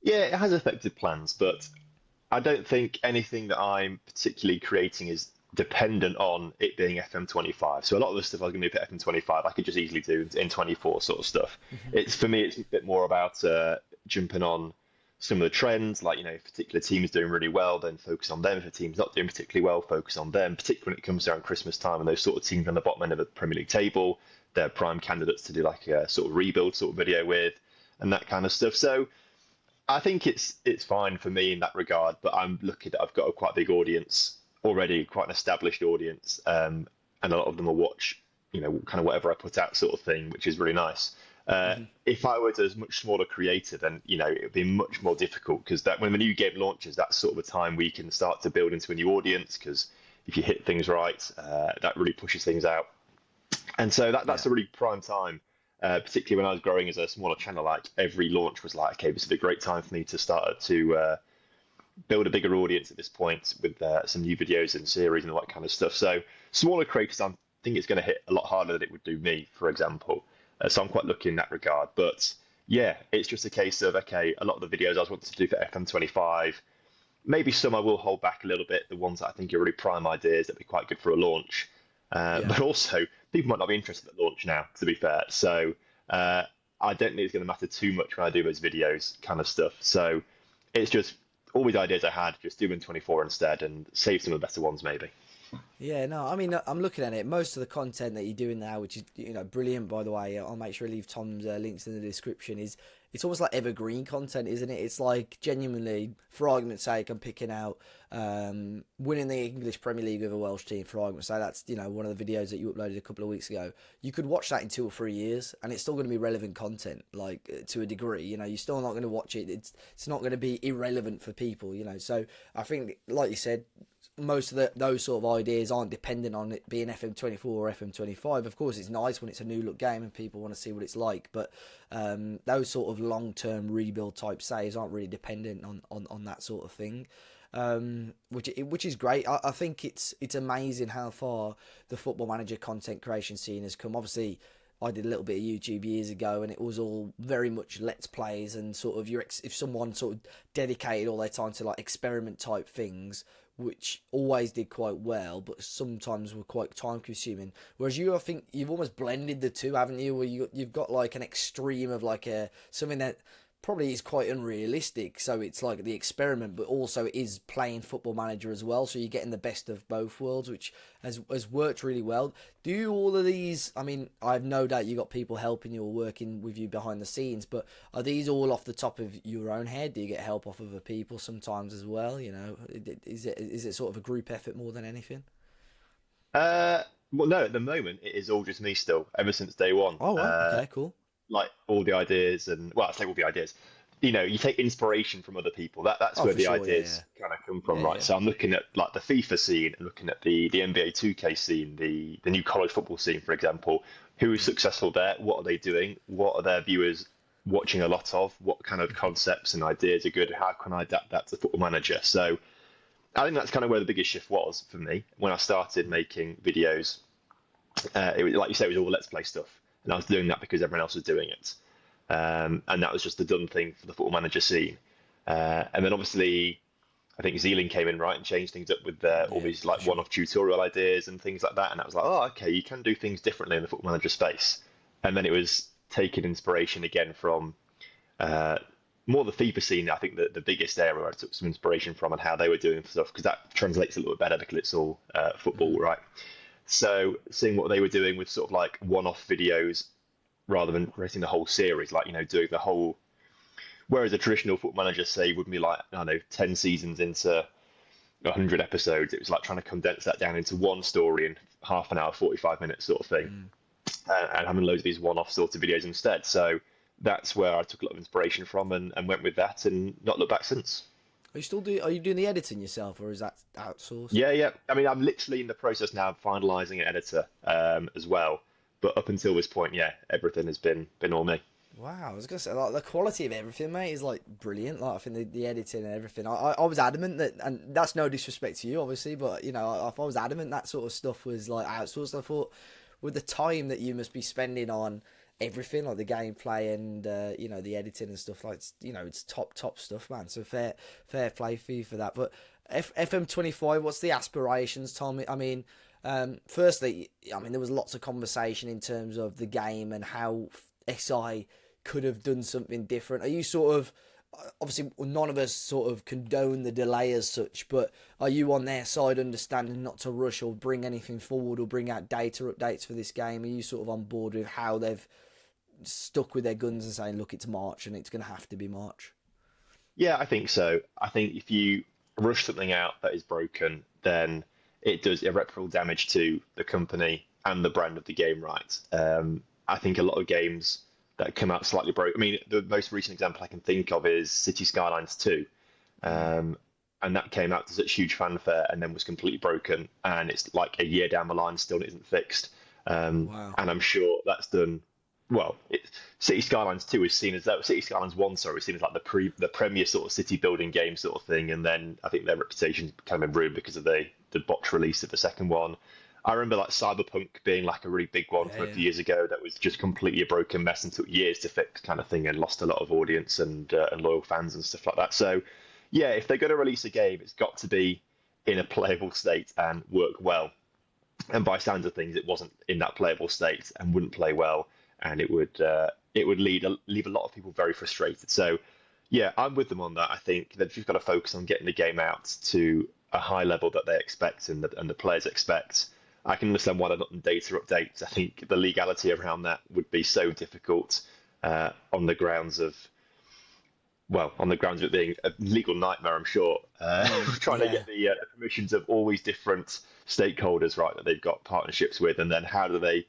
Yeah, it has affected plans, but I don't think anything that I'm particularly creating is dependent on it being FM25. So a lot of the stuff I was going to do for FM25, I could just easily do in 24 sort of stuff. It's for me, it's a bit more about jumping on some of the trends, like, you know, if a particular team is doing really well, then focus on them. If a team's not doing particularly well, focus on them, particularly when it comes around Christmas time and those sort of teams on the bottom end of the Premier League table, they're prime candidates to do like a sort of rebuild sort of video with and that kind of stuff. So I think it's fine for me in that regard, but I'm lucky that I've got a quite big audience already, quite an established audience, and a lot of them will watch, you know, kind of whatever I put out sort of thing, which is really nice. If I were a much smaller creator, then, you know, it would be much more difficult, because that when the new game launches, that's sort of a time we can start to build into a new audience, because if you hit things right, that really pushes things out. And so that's a really prime time, particularly when I was growing as a smaller channel. Like every launch was like, okay, this is a great time for me to start to build a bigger audience at this point with some new videos and series and all that kind of stuff. So smaller creators, I think it's going to hit a lot harder than it would do me, for example. So I'm quite lucky in that regard. But yeah, it's just a case of, okay, a lot of the videos I was wanting to do for FM25, maybe some I will hold back a little bit, the ones that I think are really prime ideas that'd be quite good for a launch. But also, people might not be interested at launch now, to be fair. So I don't think it's going to matter too much when I do those videos kind of stuff. So it's just all these ideas I had, just do them in 24 instead and save some of the better ones maybe. Yeah, no, I mean, I'm looking at it. Most of the content that you're doing now, which is, you know, brilliant, by the way, I'll make sure I leave Tom's links in the description, is it's almost like evergreen content, isn't it? It's like, genuinely, for argument's sake, I'm picking out winning the English Premier League with a Welsh team, for argument's sake. That's, you know, one of the videos that you uploaded a couple of weeks ago. You could watch that in 2 or 3 years, and it's still going to be relevant content, like, to a degree. You know, you're still not going to watch it. It's not going to be irrelevant for people, you know. So I think, like you said, most of those sort of ideas aren't dependent on it being FM24 or FM25. Of course, it's nice when it's a new look game and people want to see what it's like, but those sort of long-term rebuild type saves aren't really dependent on that sort of thing, which is great. I think it's amazing how far the Football Manager content creation scene has come. Obviously, I did a little bit of YouTube years ago, and it was all very much let's plays and sort of if someone sort of dedicated all their time to like experiment type things, which always did quite well, but sometimes were quite time consuming. Whereas you, I think you've almost blended the two, haven't you? Where you've got like an extreme of like something that probably is quite unrealistic. So it's like the experiment, but also it is playing Football Manager as well. So you're getting the best of both worlds, which has worked really well. Do all of these, I mean, I have no doubt you got people helping you or working with you behind the scenes, but are these all off the top of your own head? Do you get help off other people sometimes as well? You know, is it sort of a group effort more than anything? Well, no, at the moment it is all just me still, ever since day one. Oh, right. Okay, cool. Like all the ideas and, well, I say all the ideas. you take inspiration from other people. That's Oh, where for the sure, ideas kind of come from, yeah, right? yeah. So I'm looking at like the FIFA scene and looking at the NBA 2K scene, the new college football scene, for example. Who is successful there? What are they doing? What are their viewers watching a lot of? What kind of concepts and ideas are good? How can I adapt that to Football Manager? So I think that's kind of where the biggest shift was for me when I started making videos. It was like you say, it was all let's play stuff, and I was doing that because everyone else was doing it, and that was just the done thing for the Football Manager scene. And then obviously, I think Zealand came in right and changed things up with all Yeah, these for like sure. one-off tutorial ideas and things like that. And I was like, oh, okay, you can do things differently in the Football Manager space. And then it was taking inspiration again from uh, more the FIFA scene. I think the biggest area where I took some inspiration from and how they were doing stuff because that translates a little bit better because it's all football, right? So seeing what they were doing with sort of like one-off videos rather than creating the whole series, like doing the whole. Whereas a traditional football manager, say, would be like, I don't know, 10 seasons into 100 episodes, it was like trying to condense that down into one story in half an hour, 45 minutes sort of thing, and having loads of these one-off sort of videos instead. So that's where I took a lot of inspiration from and went with that and not looked back since. Are you doing the editing yourself, or is that outsourced? Yeah, yeah. I mean, I'm literally in the process now of finalising an editor as well. But up until this point, yeah, everything has been all me. Wow, I was gonna say like the quality of everything, mate, is like brilliant. Like I think the editing and everything. I was adamant that, and that's no disrespect to you, obviously, but if I was adamant that sort of stuff was like outsourced, I thought with the time that you must be spending on everything, like the gameplay and the editing and stuff, like it's top stuff, man. So fair play for you for that. But FM25, what's the aspirations, Tom? I mean, firstly, I mean there was lots of conversation in terms of the game and how SI could have done something different. Are you sort of, obviously none of us sort of condone the delay as such, but are you on their side understanding not to rush or bring anything forward or bring out data updates for this game? Are you sort of on board with how they've stuck with their guns and saying, look, it's March and it's going to have to be March? Yeah, I think so. I think if you rush something out that is broken, then it does irreparable damage to the company and the brand of the game, right? I think a lot of games that come out slightly broke. I mean, the most recent example I can think of is City Skylines 2. And that came out to such huge fanfare and then was completely broken. And it's like a year down the line, still isn't fixed. Wow. And I'm sure that's done. Well, City Skylines 2 is seen as that. City Skylines 1, sorry, is seen as like the premier sort of city building game sort of thing. And then I think their reputation kind of been ruined because of the botched release of the second one. I remember like Cyberpunk being like a really big one from a few years ago that was just completely a broken mess and took years to fix kind of thing and lost a lot of audience and loyal fans and stuff like that. So yeah, if they're going to release a game, it's got to be in a playable state and work well. And by sounds of things, it wasn't in that playable state and wouldn't play well, and it would leave a lot of people very frustrated. So yeah, I'm with them on that. I think they've just got to focus on getting the game out to a high level that they expect and the players expect. I can understand why they're not in data updates. I think the legality around that would be so difficult on the grounds of it being a legal nightmare, I'm sure. Trying to get the permissions of all these different stakeholders, right, that they've got partnerships with, and then how do they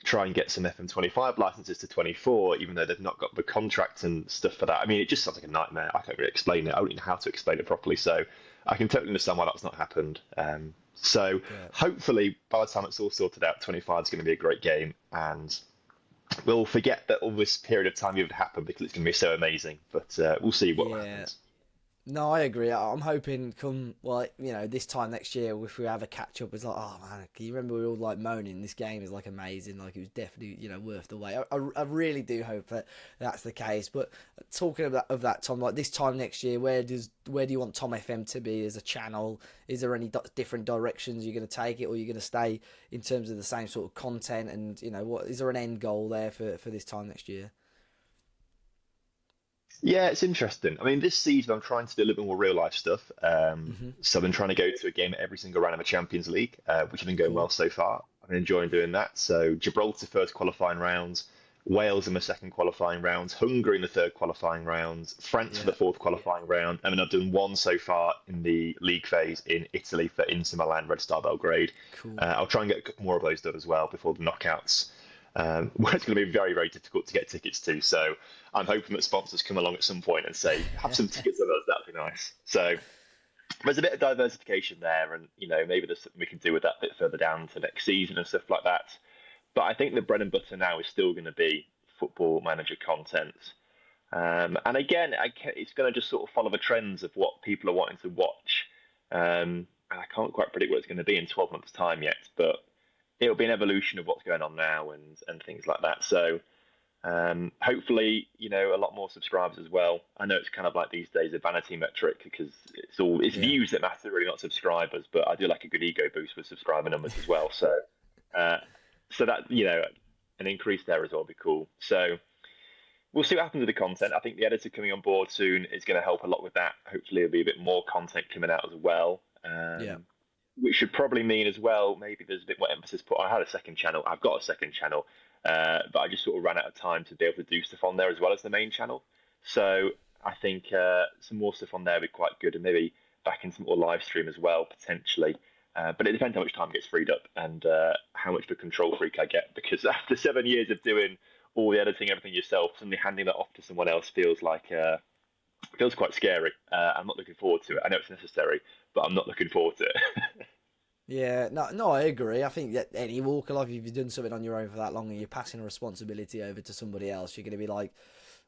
try and get some FM25 licenses to 24, even though they've not got the contract and stuff for that. I mean, it just sounds like a nightmare. I can't really explain it. I don't even know how to explain it properly. So I can totally understand why that's not happened. So hopefully by the time it's all sorted out, 25 is going to be a great game, and we'll forget that all this period of time even happened because it's going to be so amazing. But we'll see what happens. No, I agree. I'm hoping this time next year, if we have a catch up, it's like, oh man, can you remember we were all like moaning? This game is like amazing, like it was definitely worth the wait. I really do hope that that's the case. But talking of that, Tom, like this time next year, where do you want Tom FM to be as a channel? Is there any different directions you're going to take it, or you're going to stay in terms of the same sort of content? And what is there an end goal there for this time next year? Yeah, it's interesting. I mean, this season I'm trying to do a little bit more real life stuff. So I've been trying to go to a game at every single round of the Champions League, which has been going well so far. I've been enjoying doing that. So Gibraltar first qualifying round, Wales in the second qualifying round, Hungary in the third qualifying round, France for the fourth qualifying round. I mean, I've done one so far in the league phase in Italy for Inter Milan, Red Star Belgrade. Cool. I'll try and get a couple more of those done as well before the knockouts. where it's going to be very, very difficult to get tickets to. So I'm hoping that sponsors come along at some point and say, have some tickets on us, that'd be nice. So there's a bit of diversification there, and maybe there's something we can do with that a bit further down to next season and stuff like that. But I think the bread and butter now is still going to be Football Manager content. And again, it's going to just sort of follow the trends of what people are wanting to watch. And I can't quite predict what it's going to be in 12 months' time yet, but it'll be an evolution of what's going on now and things like that. So hopefully, a lot more subscribers as well. I know it's kind of like these days a vanity metric because it's views that matter, really, not subscribers. But I do like a good ego boost with subscriber numbers as well. So that an increase there as well would be cool. So we'll see what happens with the content. I think the editor coming on board soon is going to help a lot with that. Hopefully, there'll be a bit more content coming out as well. Which should probably mean as well, maybe there's a bit more emphasis put. I had a second channel. I've got a second channel, but I just sort of ran out of time to be able to do stuff on there as well as the main channel. So I think some more stuff on there would be quite good, and maybe back in some more live stream as well, potentially. But it depends how much time gets freed up and how much of a control freak I get, because after 7 years of doing all the editing, everything yourself, suddenly handing that off to someone else feels quite scary. I'm not looking forward to it. I know it's necessary, but I'm not looking forward to it. Yeah, no, I agree. I think that any walk of life, if you've done something on your own for that long and you're passing a responsibility over to somebody else, you're going to be like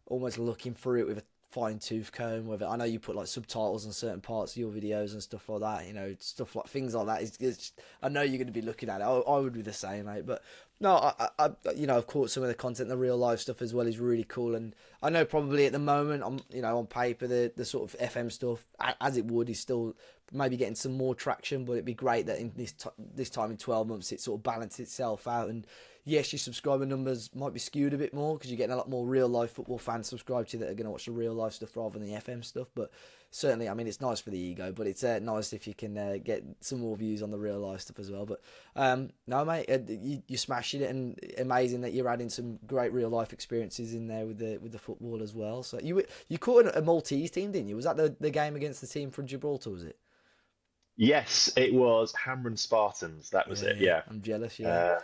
almost looking through it with a fine tooth comb. With it, I know you put like subtitles on certain parts of your videos and stuff like that. Stuff like things like that. I know you're going to be looking at it. I would be the same, mate. But no, I of course, some of the content, the real life stuff as well, is really cool. And I know probably at the moment, on paper, the sort of FM stuff, as it would, is still maybe getting some more traction. But it'd be great that in this time in 12 months, it sort of balances itself out. And yes, your subscriber numbers might be skewed a bit more because you're getting a lot more real life football fans subscribed to you that are going to watch the real life stuff rather than the FM stuff. But certainly, I mean, it's nice for the ego, but it's nice if you can get some more views on the real life stuff as well. But no, mate, you're smashing it, and amazing that you're adding some great real life experiences in there with the football as well. So you caught a Maltese team, didn't you? Was that the game against the team from Gibraltar? Was it? Yes, it was Hammer and Spartans. That was it. Yeah, I'm jealous. Yeah.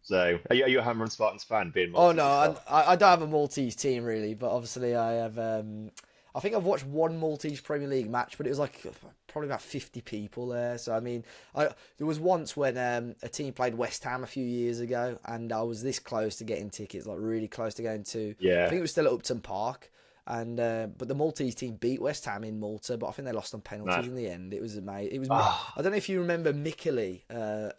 So, are you a Hammer and Spartans fan? Being Maltese no, I don't have a Maltese team really, but obviously I have. I think I've watched one Maltese Premier League match, but it was like probably about 50 people there. So I mean, there was once when a team played West Ham a few years ago, and I was this close to getting tickets, like really close to going to. Yeah. I think it was still at Upton Park. And but the Maltese team beat West Ham in Malta, but I think they lost on penalties in the end. It was amazing. It was. I don't know if you remember Micheli,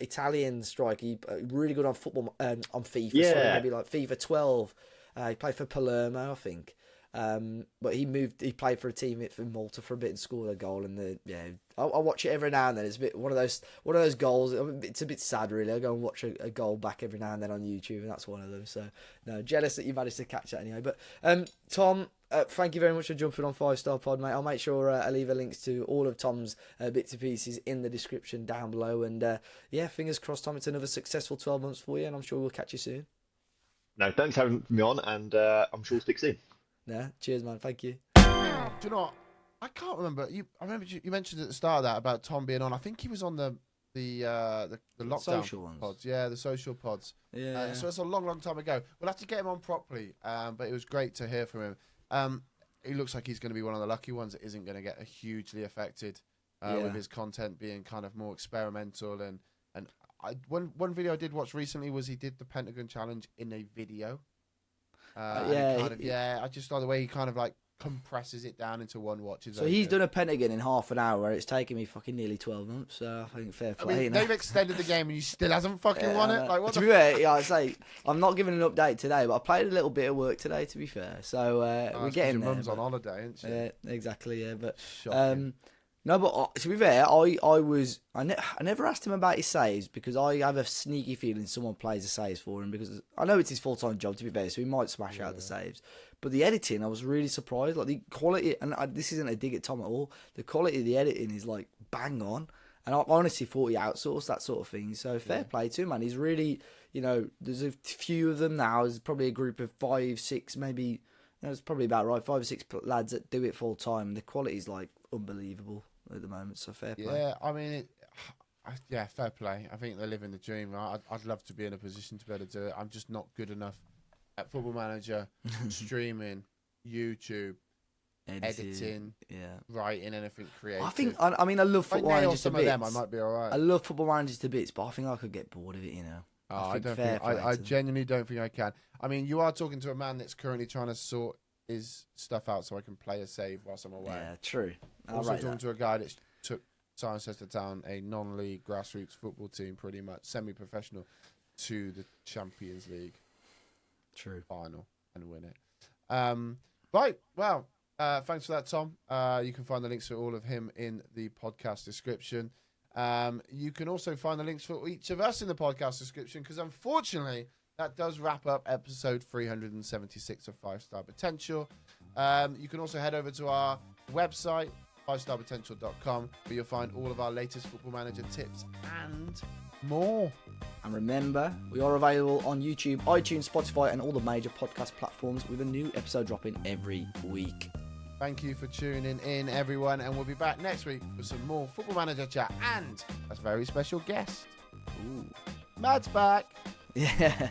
Italian striker, really good on football on FIFA. Yeah. Sorry, maybe like FIFA 12. He played for Palermo, I think. But he played for a team in Malta for a bit and scored a goal. And I watch it every now and then. It's a bit one of those goals. It's a bit sad, really. I go and watch a goal back every now and then on YouTube, and that's one of them. So no, jealous that you managed to catch that anyway. But Tom. Thank you very much for jumping on 5 Star Pod, mate. I'll make sure I leave a links to all of Tom's bits and pieces in the description down below. And fingers crossed, Tom, it's another successful 12 months for you, and I'm sure we'll catch you soon. No, thanks for having me on, and I'm sure we'll speak soon. Yeah, cheers, man. Thank you. Do you know what? I can't remember. I remember you mentioned at the start of that about Tom being on. I think he was on the lockdown social ones. Pods. Yeah, the social pods. Yeah. So it's a long time ago. We'll have to get him on properly. But it was great to hear from him. He looks like he's going to be one of the lucky ones that isn't going to get hugely affected with his content being kind of more experimental. And one video I did watch recently was he did the Pentagon Challenge in a video. I just like the way he kind of like compresses it down into one watch. So he's done a Pentagon in half an hour, where it's taken me fucking nearly 12 months. So I think fair play. They've extended the game and you still hasn't fucking won it. Like, what to be fair, I say I'm not giving an update today, but I played a little bit of work today. To be fair, so we're getting there. Your mum's on holiday, isn't she? Yeah, exactly. Yeah, but Shocking. no, but to be fair, I never asked him about his saves because I have a sneaky feeling someone plays the saves for him because I know it's his full-time job, to be fair, so he might smash out the saves. But the editing, I was really surprised. Like the quality, and this isn't a dig at Tom at all. The quality of the editing is like bang on, and I honestly thought he outsourced that sort of thing. So fair play to him, man. He's really, there's a few of them now. There's probably a group of 5, 6, maybe. It's probably about right. 5 or 6 lads that do it full time. The quality is like unbelievable at the moment. So fair play. Yeah, I mean, Yeah, fair play. I think they're living the dream. Right? I'd love to be in a position to be able to do it. I'm just not good enough at Football Manager, streaming, YouTube, editing, writing, anything creative. I think. I mean, I love Football Manager to bits. Of them, I might be all right. I love Football Manager to bits, but I think I could get bored of it. I genuinely don't think I can. I mean, you are talking to a man that's currently trying to sort his stuff out so I can play a save whilst I'm away. Yeah, true. Also talking to a guy that took Cirencester Town, a non-league grassroots football team, pretty much semi-professional, to the Champions League final and win it. Right, well, thanks for that, Tom. You can find the links for all of him in the podcast description. You can also find the links for each of us in the podcast description, because unfortunately that does wrap up episode 376 of 5-Star Potential. You can also head over to our website, 5starpotential.com, where you'll find all of our latest Football Manager tips and more. And remember, we are available on YouTube, iTunes, Spotify, and all the major podcast platforms, with a new episode dropping every week. Thank you for tuning in, everyone, and we'll be back next week with some more Football Manager chat and a very special guest. Ooh. Matt's back. Yeah.